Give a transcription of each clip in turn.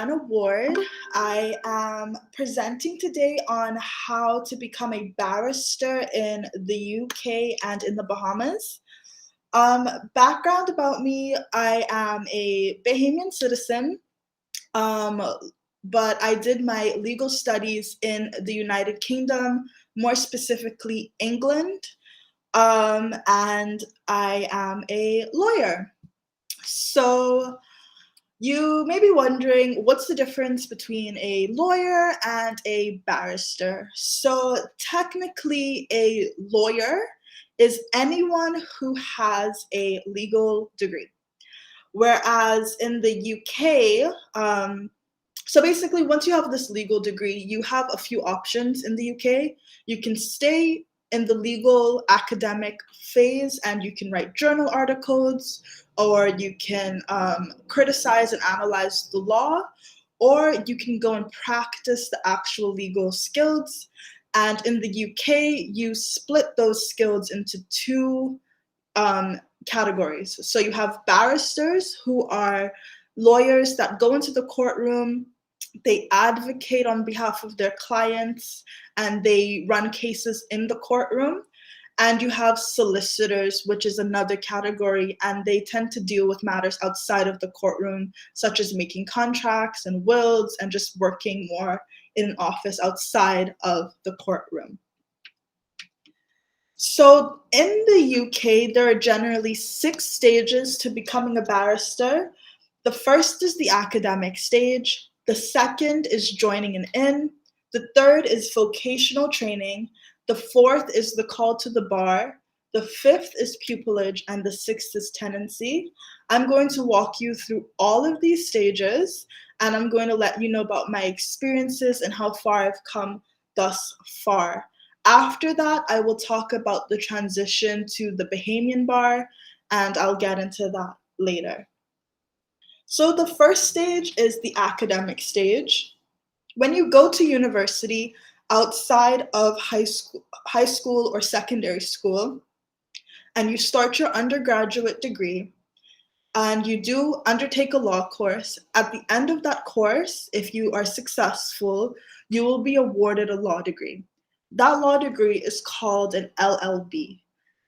Jana Ward. I am presenting today on how to become a barrister in the UK and in the Bahamas. Background about me, I am a Bahamian citizen, um, but I did my legal studies in the United Kingdom, more specifically England, and I am a lawyer. So, you may be wondering what's the difference between a lawyer and a barrister. So, technically, a lawyer is anyone who has a legal degree. Whereas in the UK, so basically, once you have this legal degree, you have a few options in the UK. You can stay in the legal academic phase and you can write journal articles, or you can criticize and analyze the law, or you can go and practice the actual legal skills. And in the UK, you split those skills into two categories. So you have barristers, who are lawyers that go into the courtroom, they advocate on behalf of their clients, and they run cases in the courtroom. And you have solicitors, which is another category, and they tend to deal with matters outside of the courtroom, such as making contracts and wills and just working more in an office outside of the courtroom. So in the UK, there are generally 6 stages to becoming a barrister. The first is the academic stage. The second is joining an inn. The third is vocational training. The fourth is the call to the bar. The fifth is pupillage, and the sixth is tenancy. I'm going to walk you through all of these stages, and I'm going to let you know about my experiences and how far I've come thus far. After that, I will talk about the transition to the Bahamian bar, and I'll get into that later. So the first stage is the academic stage. When you go to university outside of high school or secondary school, and you start your undergraduate degree, and you do undertake a law course, at the end of that course, if you are successful, you will be awarded a law degree. That law degree is called an LLB.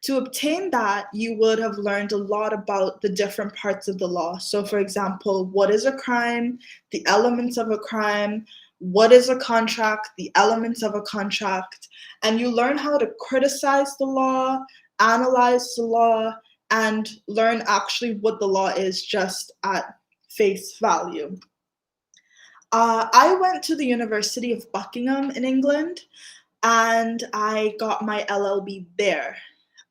To obtain that, you would have learned a lot about the different parts of the law. So, for example, what is a crime, the elements of a crime, what is a contract, the elements of a contract, and you learn how to criticize the law, analyze the law, and learn actually what the law is just at face value. I went to the University of Buckingham in England, and I got my LLB there.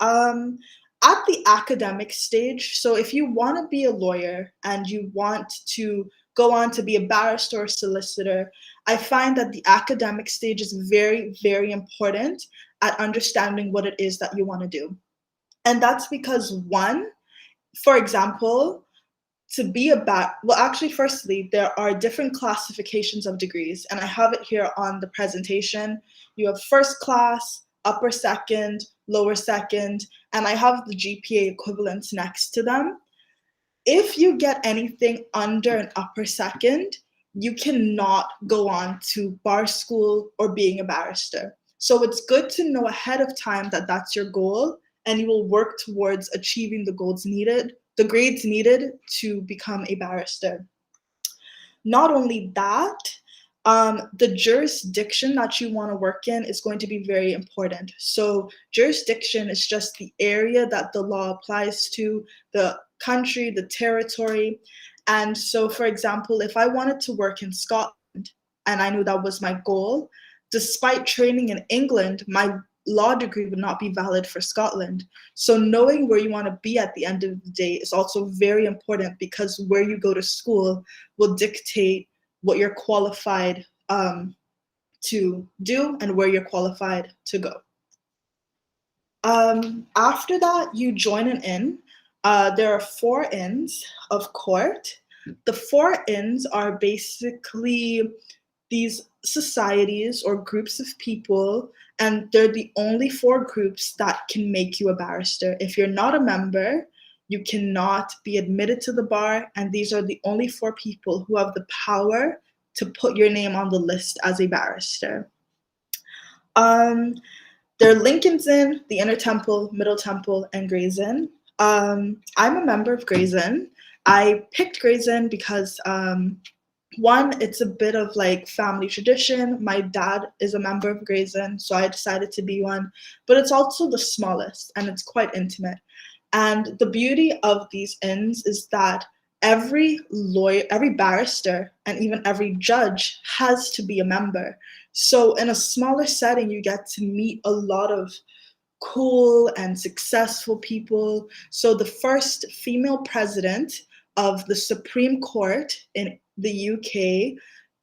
Um, at the academic stage, so if you want to be a lawyer and you want to go on to be a barrister or solicitor, I find that the academic stage is very, very important at understanding what it is that you want to do. And that's because, one, for example, to be a well, actually, firstly, there are different classifications of degrees, and I have it here on the presentation. You have first class, upper second, lower second, and I have the GPA equivalents next to them. If you get anything under an upper second, you cannot go on to bar school or being a barrister. So it's good to know ahead of time that that's your goal, and you will work towards achieving the grades needed to become a barrister. Not only that, the jurisdiction that you want to work in is going to be very important. So jurisdiction is just the area that the law applies to, the country, the territory. And so, for example, if I wanted to work in Scotland and I knew that was my goal, despite training in England, my law degree would not be valid for Scotland. So knowing where you want to be at the end of the day is also very important, because where you go to school will dictate what you're qualified to do and where you're qualified to go. After that, you join an inn. There are 4 inns of court. The 4 inns are basically these societies or groups of people, and they're the only 4 groups that can make you a barrister. If you're not a member, you cannot be admitted to the bar, and these are the only 4 people who have the power to put your name on the list as a barrister. Um, there are Lincoln's Inn, the Inner Temple, Middle Temple, and Gray's Inn. I'm a member of Gray's Inn. I picked Gray's Inn because one, it's a bit of like family tradition. My dad is a member of Gray's Inn, so I decided to be one. But it's also the smallest and it's quite intimate. And the beauty of these inns is that every lawyer, every barrister, and even every judge has to be a member. So in a smaller setting, you get to meet a lot of cool and successful people. So the first female president of the Supreme Court in the UK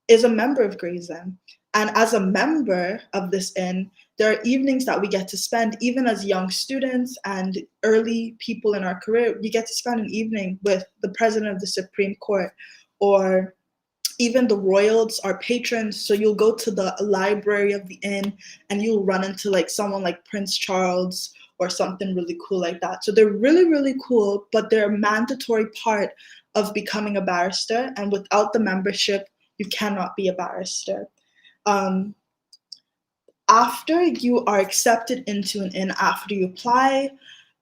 is a member of Gray's Inn. And as a member of this inn, there are evenings that we get to spend, even as young students and early people in our career, we get to spend an evening with the president of the Supreme Court, or even the royals are patrons. So you'll go to the library of the inn and you'll run into like someone like Prince Charles or something really cool like that. So they're really, really cool, but they're a mandatory part of becoming a barrister. And without the membership, you cannot be a barrister. After you are accepted into an inn, after you apply,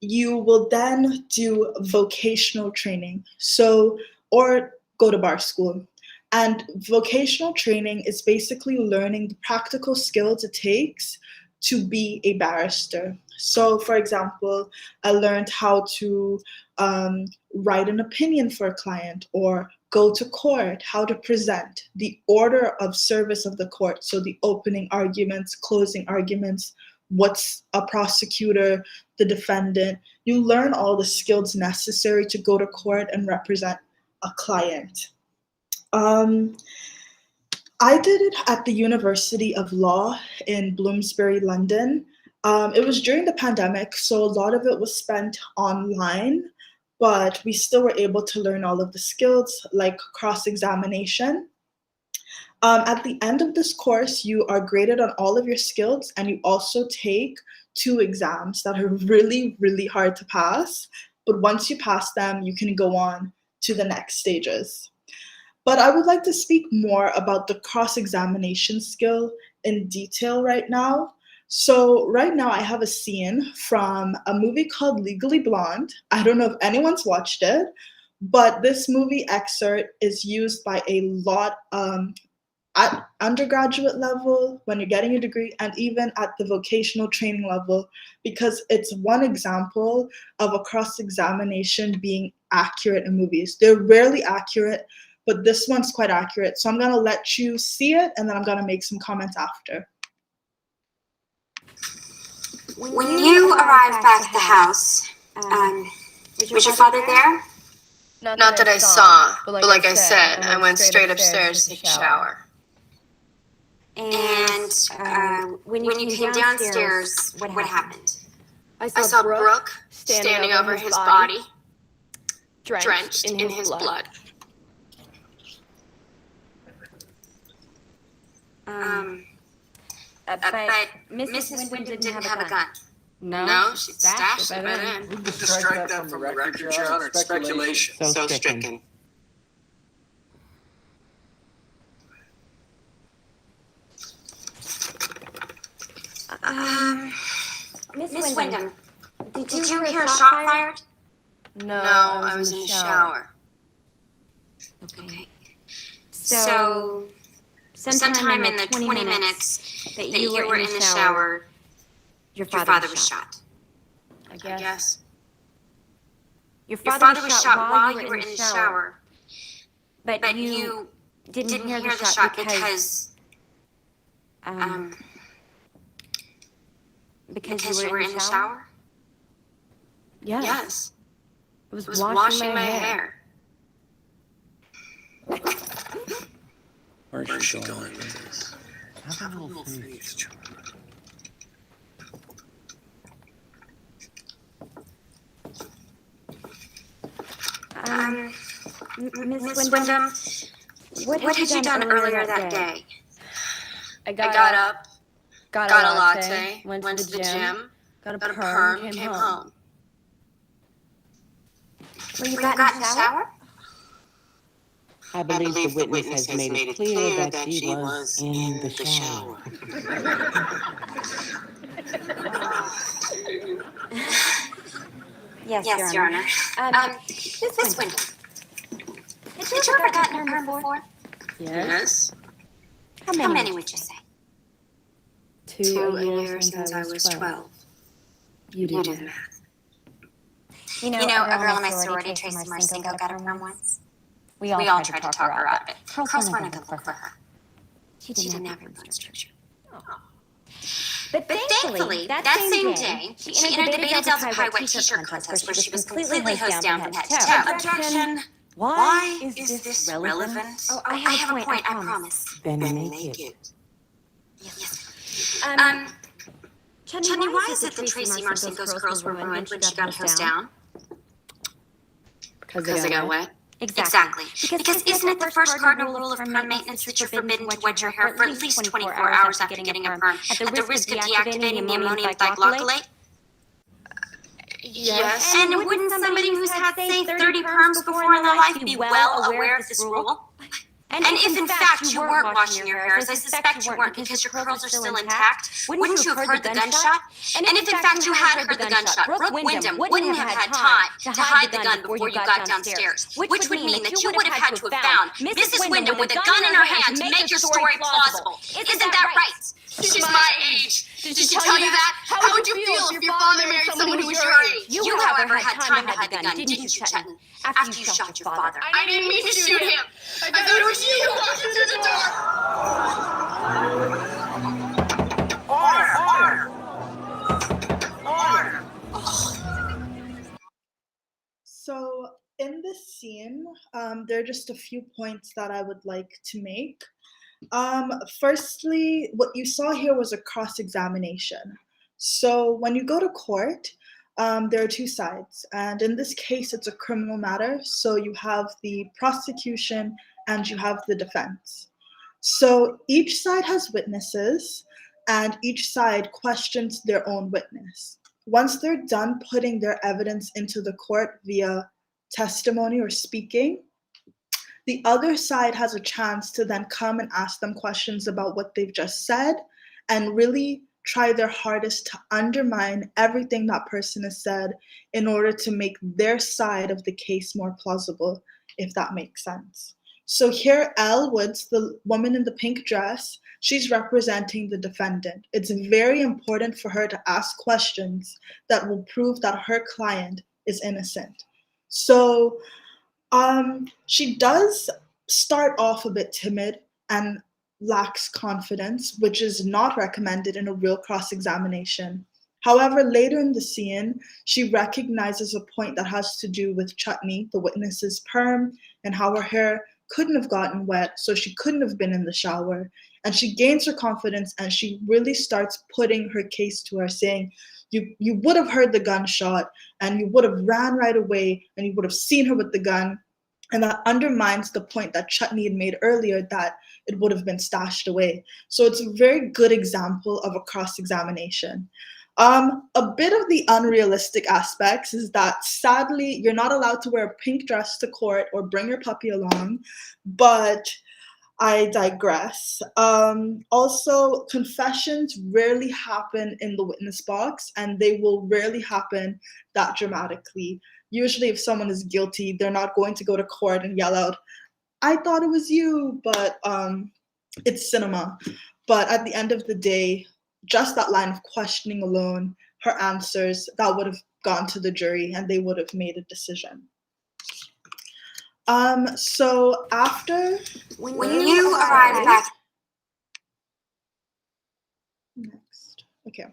you will then do vocational training. So, or go to bar school. And vocational training is basically learning the practical skills it takes to be a barrister. So, for example, I learned how to write an opinion for a client, or go to court, how to present, the order of service of the court. So the opening arguments, closing arguments, what's a prosecutor, the defendant. You learn all the skills necessary to go to court and represent a client. I did it at the University of Law in Bloomsbury, London. It was during the pandemic, so a lot of it was spent online, but we still were able to learn all of the skills like cross-examination. At the end of this course, you are graded on all of your skills, and you also take 2 exams that are really, really hard to pass. But once you pass them, you can go on to the next stages. But I would like to speak more about the cross-examination skill in detail right now. So right now I have a scene from a movie called Legally Blonde. I don't know if anyone's watched it, but this movie excerpt is used by a lot at undergraduate level, when you're getting a degree, and even at the vocational training level, because it's one example of a cross-examination being accurate in movies. They're rarely accurate, but this one's quite accurate. So I'm gonna let you see it, and then I'm gonna make some comments after. When you arrived back at the house, was your father there? Not that I saw, but like I said, I went straight upstairs to take a shower. And when you came downstairs, what happened? I saw Brooke standing over his body, drenched in his blood. But Mrs. Wyndham didn't have a gun. No, she stashed it in. We can strike that from the record, Your Honor. It's speculation. So stricken. Miss Wyndham, did you hear a shot fired? No, I was in the shower. Okay. So, sometime in the 20 minutes that you were in the shower, your father was shot. I guess. Your father was shot while you were in the shower, but you didn't hear the shot because you were in the shower? Yes. I was washing my hair. Where's she going with this? Have a little faith, Jana. Miss Wyndham, what had you done earlier that day? I got up, got a latte, went to the gym, got a perm, came home. When you got in the shower? I believe the witness has made it clear that she was in the shower. Yes, Your Honor. This window. Had you ever gotten a perm before? Yes? How many would you say? 2 a year since I was 12. You do the math. You know, a girl in my sorority, Tracy Marcinko, got a perm once. We all tried to talk her out of it. Girls weren't a good look for her. She didn't have her blood structure. But thankfully, that same day, she entered the Beta Delta Pi wet t-shirt contest where she was completely hosed down from head to toe. Objection! Why is this relevant? Oh, I have a point, I promise. Then make it. Yes. Chutney, why is it that Tracy Marcinko's curls were ruined when she got hosed down? Because they got wet? Exactly. Because isn't it the first cardinal rule of perm maintenance that you're forbidden to wet your hair for at least 24 hours after getting a perm, at the risk of deactivating the ammonium thioglycolate? Yes. And wouldn't somebody who's had, say, 30 perms before in their life be well aware of this rule? And if in fact you weren't washing your hair, as I suspect you weren't because your curls are still intact, wouldn't you have heard the gunshot? And if in fact you had heard the gunshot, Brooke Wyndham wouldn't have had time to hide the gun before you got downstairs, which would mean that you would have had to have found Mrs. Wyndham with a gun in her hand to make your story plausible. Isn't that right? She's my age. Did she tell you that? How would you feel if your father married someone who was your age? You, however, had time to hide the gun, didn't you, Chutney? After you shot your father. I didn't mean to shoot him. I thought it was you who walked through the door. Order! So in this scene, there are just a few points that I would like to make. Firstly, what you saw here was a cross-examination. So when you go to court, there are two sides, and in this case, it's a criminal matter. So you have the prosecution and you have the defense. So each side has witnesses, and each side questions their own witness. Once they're done putting their evidence into the court via testimony or speaking, the other side has a chance to then come and ask them questions about what they've just said and really try their hardest to undermine everything that person has said in order to make their side of the case more plausible, if that makes sense. So here, Elle Woods, the woman in the pink dress, she's representing the defendant. It's very important for her to ask questions that will prove that her client is innocent. So she does start off a bit timid and lacks confidence, which is not recommended in a real cross-examination. However, later in the scene, she recognizes a point that has to do with Chutney, the witness's perm, and how her hair couldn't have gotten wet, so she couldn't have been in the shower. And she gains her confidence and she really starts putting her case to her, saying, you would have heard the gunshot and you would have ran right away and you would have seen her with the gun. And that undermines the point that Chutney had made earlier that it would have been stashed away. So it's a very good example of a cross-examination. A bit of the unrealistic aspects is that sadly, you're not allowed to wear a pink dress to court or bring your puppy along, but I digress. Also, confessions rarely happen in the witness box, and they will rarely happen that dramatically. Usually if someone is guilty, they're not going to go to court and yell out, I thought it was you, but it's cinema. But at the end of the day, just that line of questioning alone, her answers, that would have gone to the jury and they would have made a decision. So after... When you arrive back... Next. Okay.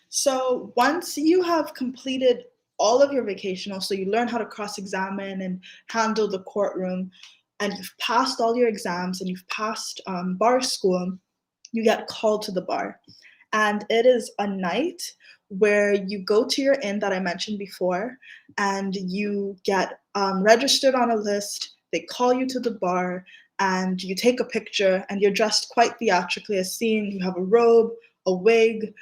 So once you have completed all of your vacational, so you learn how to cross-examine and handle the courtroom, and you've passed all your exams and you've passed bar school, you get called to the bar. And it is a night where you go to your inn that I mentioned before, and you get registered on a list. They call you to the bar, and you take a picture, and you're dressed quite theatrically as seen. You have a robe, a wig,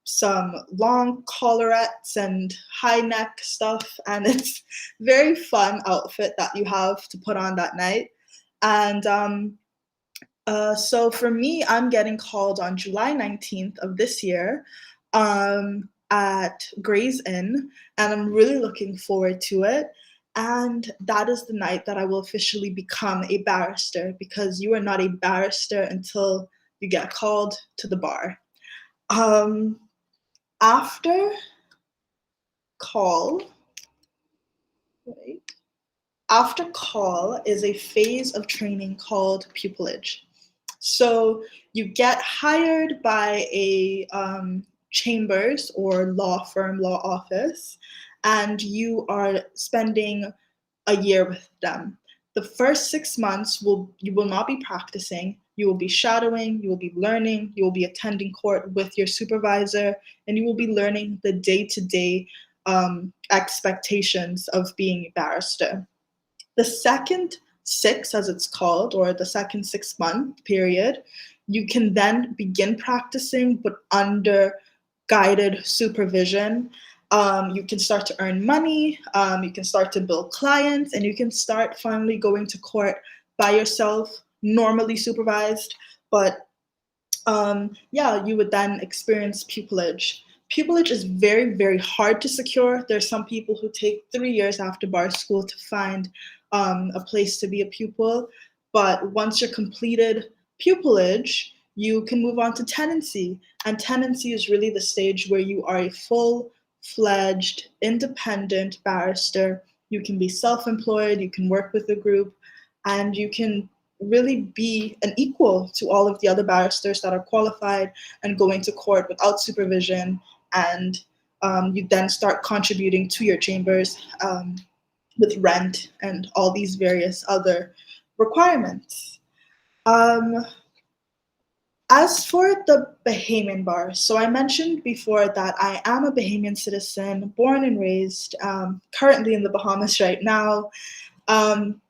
some long collarettes and high neck stuff, and it's very fun outfit that you have to put on that night. And so for me, I'm getting called on July 19th of this year at Gray's Inn, and I'm really looking forward to it. And that is the night that I will officially become a barrister, because you are not a barrister until you get called to the bar. Um, After call, wait, after call is a phase of training called pupillage. So you get hired by a chambers or law firm, law office, and you are spending a year with them. The first 6 months you will not be practicing. You will be shadowing, you will be learning, you will be attending court with your supervisor, and you will be learning the day-to-day expectations of being a barrister. The second six, as it's called, or the second 6 month period, you can then begin practicing, but under guided supervision. You can start to earn money, you can start to build clients, and you can start finally going to court by yourself, normally supervised. But yeah, you would then experience pupillage. Pupillage is very, very hard to secure. There's some people who take 3 years after bar school to find a place to be a pupil. But once you're completed pupillage, you can move on to tenancy. And tenancy is really the stage where you are a full-fledged, independent barrister. You can be self-employed, you can work with a group, and you can really be an equal to all of the other barristers that are qualified and going to court without supervision. And you then start contributing to your chambers with rent and all these various other requirements. Um, as for the Bahamian bar, so I mentioned before that I am a Bahamian citizen, born and raised, currently in the Bahamas right now. Um,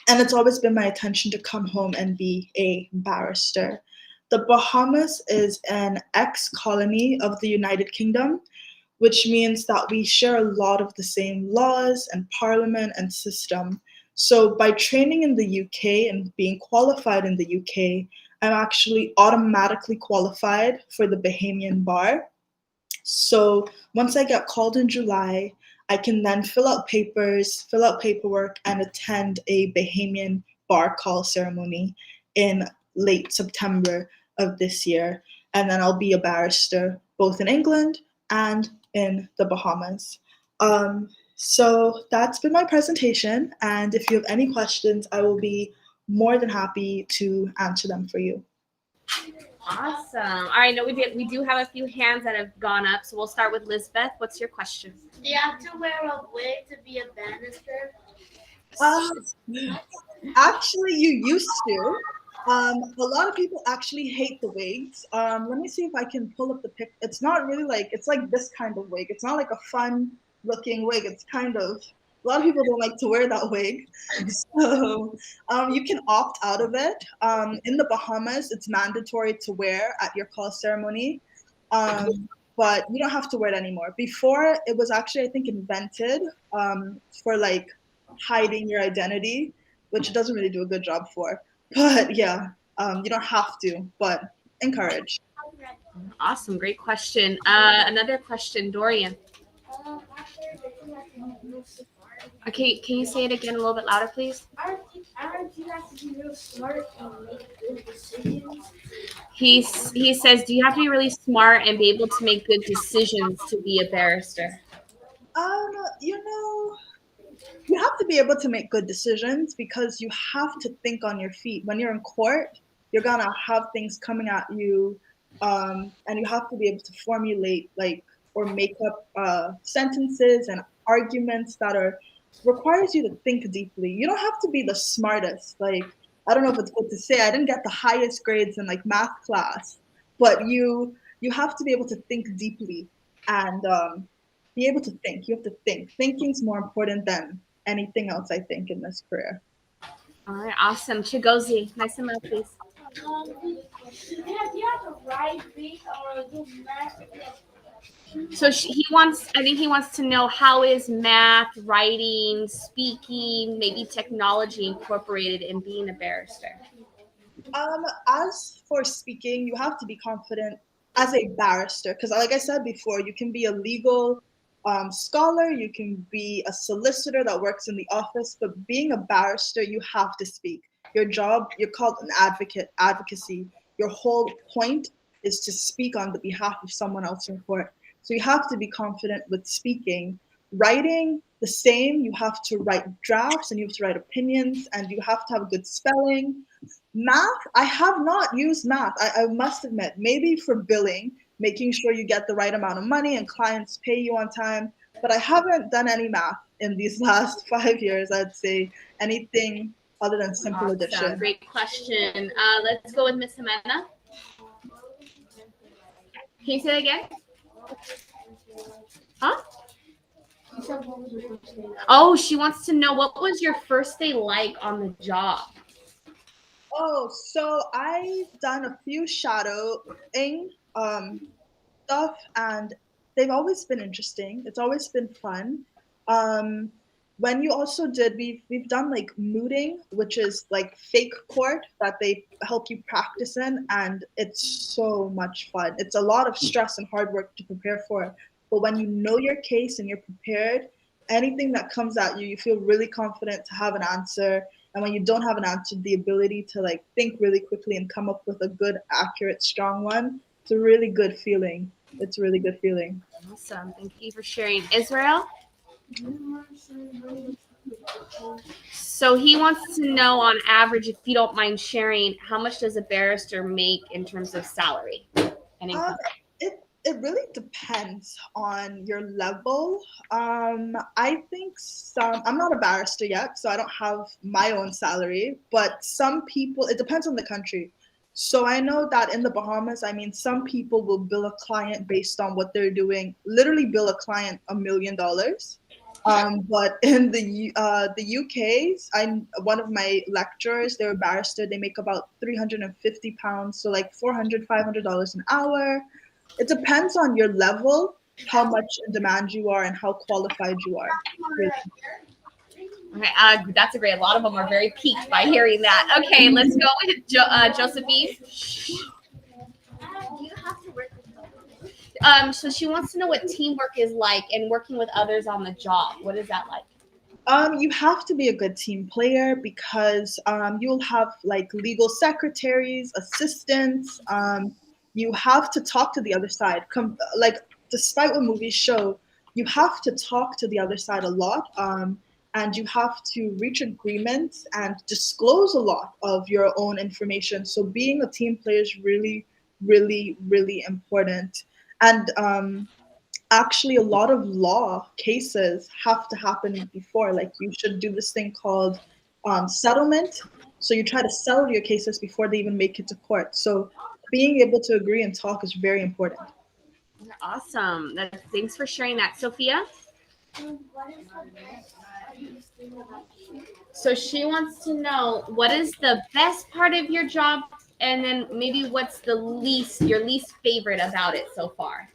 and it's always been my intention to come home and be a barrister. The Bahamas is an ex-colony of the United Kingdom, which means that we share a lot of the same laws and parliament and system. So by training in the UK and being qualified in the UK, I'm actually automatically qualified for the Bahamian bar. So once I get called in July, I can then fill out papers, fill out paperwork, and attend a Bahamian bar call ceremony in late September of this year. And then I'll be a barrister both in England and in the Bahamas. So that's been my presentation. And if you have any questions, I will be more than happy to answer them for you. Awesome. All right, no, we do have a few hands that have gone up, so we'll start with Lisbeth. What's your question? Do you have to wear a wig to be a barrister? Actually, you used to. A lot of people actually hate the wigs. Let me see if I can pull up the pic. It's not really like, it's like this kind of wig. It's not like a fun looking wig. It's kind of, a lot of people don't like to wear that wig. So you can opt out of it. In the Bahamas, it's mandatory to wear at your call ceremony. But you don't have to wear it anymore. Before, it was actually, I think, invented for like hiding your identity, which it doesn't really do a good job for. But yeah, you don't have to, but encourage. Awesome, great question. Another question, Dorian. Okay, can you say it again a little bit louder, please? Aren't you have to be real smart and make good decisions? He says, do you have to be really smart and be able to make good decisions to be a barrister? You know, you have to be able to make good decisions because you have to think on your feet. When you're in court, you're gonna have things coming at you, and you have to be able to formulate like or make up sentences and arguments that are requires you to think deeply. You don't have to be the smartest. Like, I don't know if it's good to say, I didn't get the highest grades in like math class, but you have to be able to think deeply and be able to think. You have to think. Thinking's more important than anything else, I think, in this career. All right, awesome. Chigozi, nice and loud, please. Do you have the right beat or a good method? So I think he wants to know, how is math, writing, speaking, maybe technology incorporated in being a barrister? As for speaking, you have to be confident as a barrister, because like I said before, you can be a legal scholar, you can be a solicitor that works in the office, but being a barrister, you have to speak. Your job, you're called an advocacy. Your whole point is to speak on the behalf of someone else in court. So you have to be confident with speaking. Writing, the same. You have to write drafts and you have to write opinions and you have to have good spelling. Math, I have not used math. I must admit, maybe for billing, making sure you get the right amount of money and clients pay you on time. But I haven't done any math in these last 5 years, I'd say. Anything other than simple Awesome. addition. Great question. Let's go with Miss Amanda. Can you say that again? Huh? Oh, she wants to know, what was your first day like on the job? Oh, so I've done a few shadowing stuff, and they've always been interesting. It's always been fun. Um, when you also did, we've done like mooting, which is like fake court that they help you practice in, and it's so much fun. It's a lot of stress and hard work to prepare for, but when you know your case and you're prepared, anything that comes at you, you feel really confident to have an answer. And when you don't have an answer, the ability to like think really quickly and come up with a good, accurate, strong one, it's a really good feeling. It's a really good feeling. Awesome. Thank you for sharing. Israel? So he wants to know, on average, if you don't mind sharing, how much does a barrister make in terms of salary and income? It really depends on your level. I think I'm not a barrister yet, so I don't have my own salary, but some people, it depends on the country. So I know that in the Bahamas, I mean, some people will bill a client based on what they're doing, literally bill a client $1 million. But in the UK's, one of my lecturers, they're a barrister, they make about £350, so like $400, $500 an hour. It depends on your level, how much in demand you are, and how qualified you are. Really. Okay, that's a great. A lot of them are very piqued by hearing that. Okay, let's go with Josephine. Do you have to work with So she wants to know what teamwork is like and working with others on the job. What is that like? You have to be a good team player because you'll have like legal secretaries, assistants. You have to talk to the other side. Like, despite what movies show, you have to talk to the other side a lot, and you have to reach agreements and disclose a lot of your own information. So being a team player is really, really, really important. And actually, a lot of law cases have to happen before. Like, you should do this thing called settlement. So you try to settle your cases before they even make it to court. So being able to agree and talk is very important. Awesome. Thanks for sharing that, Sophia. what is the best funniest thing about you? So she wants to know, what is the best part of your job, and then maybe what's your least favorite about it so far.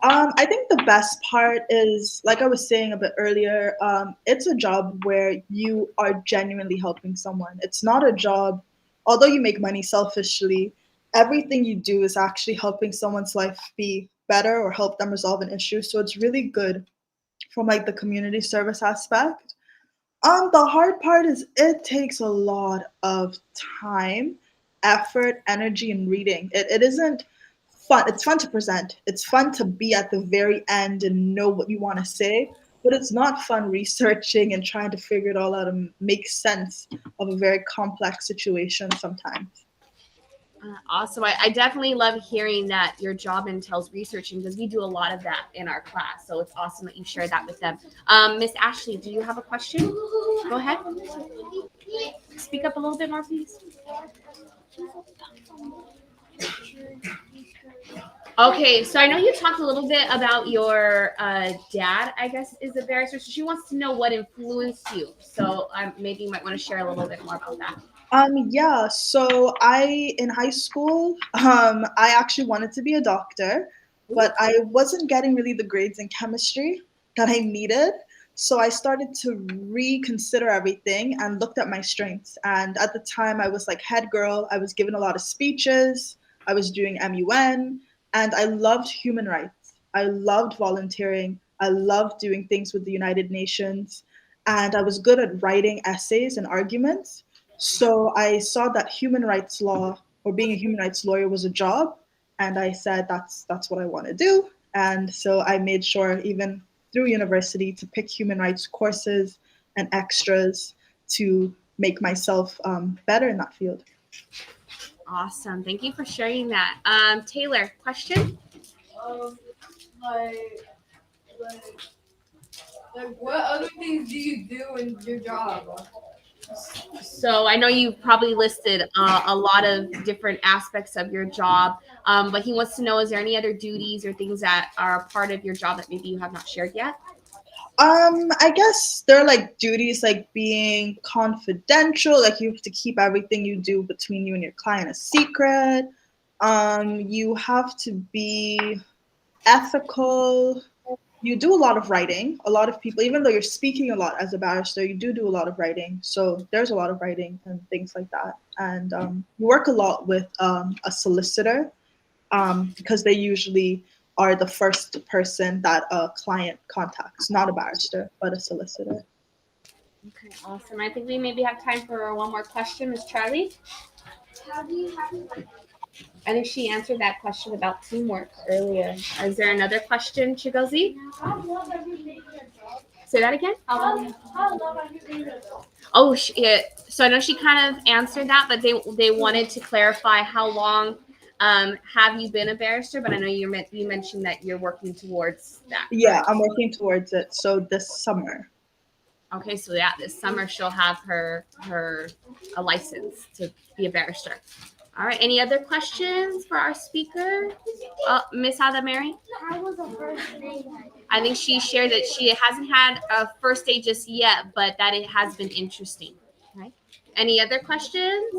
I think the best part is, like I was saying a bit earlier, it's a job where you are genuinely helping someone. It's not a job, although you make money selfishly, everything you do is actually helping someone's life be better or help them resolve an issue. So it's really good from like the community service aspect. The hard part is it takes a lot of time, effort, energy, and reading. It isn't fun. It's fun to present. It's fun to be at the very end and know what you want to say, but it's not fun researching and trying to figure it all out and make sense of a very complex situation sometimes. Awesome. I definitely love hearing that your job entails researching, because we do a lot of that in our class. So it's awesome that you share that with them. Miss Ashley, do you have a question? Go ahead. Speak up a little bit more, please. Okay, so I know you talked a little bit about your dad, I guess, is a barrister. So she wants to know what influenced you. So maybe you might want to share a little bit more about that. Yeah, so in high school, I actually wanted to be a doctor. but I wasn't getting really the grades in chemistry that I needed. So I started to reconsider everything and looked at my strengths. And at the time, I was like head girl. I was given a lot of speeches. I was doing MUN, and I loved human rights. I loved volunteering. I loved doing things with the United Nations, and I was good at writing essays and arguments. So I saw that human rights law or being a human rights lawyer was a job, and I said that's what I want to do. And so I made sure even through university to pick human rights courses and extras to make myself better in that field. Awesome. Thank you for sharing that. Taylor, question? Um, like, like, what other things do you do in your job? So I know you probably listed a lot of different aspects of your job, but he wants to know, is there any other duties or things that are a part of your job that maybe you have not shared yet? I guess there are like duties like being confidential, like you have to keep everything you do between you and your client a secret. You have to be ethical. You do a lot of writing. A lot of people, even though you're speaking a lot as a barrister, you do a lot of writing. So there's a lot of writing and things like that. And you work a lot with a solicitor because they usually are the first person that a client contacts, not a barrister, but a solicitor. Okay, awesome. I think we maybe have time for one more question, Ms. Charlie. I think she answered that question about teamwork earlier. Is there another question, Chigozi? Say that again? Oh, yeah. So I know she kind of answered that, but they wanted to clarify how long have you been a barrister? But I know you mentioned that you're working towards that. Yeah, Correct? I'm working towards it. So this summer. Okay, so yeah, this summer she'll have her a license to be a barrister. All right. Any other questions for our speaker, Miss Ada Mary? How was the first day? I think she shared that she hasn't had a first day just yet, but that it has been interesting. Right. Any other questions?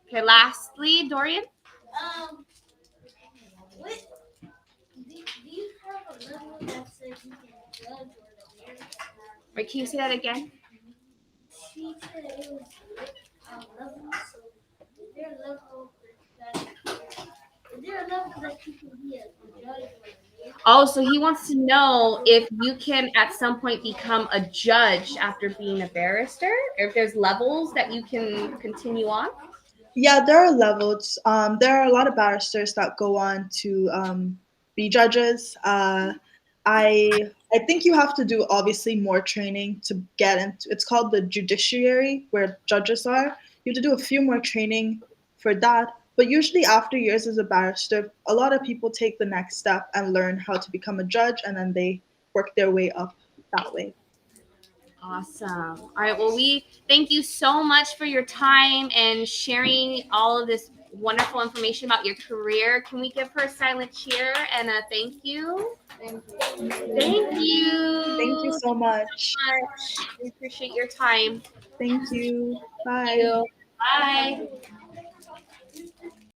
Okay. Lastly, Dorian. What do you have a level that says you can judge or the mayor? Wait, can you say that again? She said it was a level, so is there a level that you can be a judge or a mayor? Oh, so he wants to know if you can at some point become a judge after being a barrister, or if there's levels that you can continue on. Yeah, there are levels. There are a lot of barristers that go on to be judges. I think you have to do obviously more training to get into. It's called the judiciary, where judges are. You have to do a few more training for that. But usually, after years as a barrister, a lot of people take the next step and learn how to become a judge, and then they work their way up that way. Awesome. All right. Well, we thank you so much for your time and sharing all of this wonderful information about your career. Can we give her a silent cheer and a thank you? Thank Thank Thank you you so much. so much. We appreciate your time. Thank you. Thank Bye. you. Bye.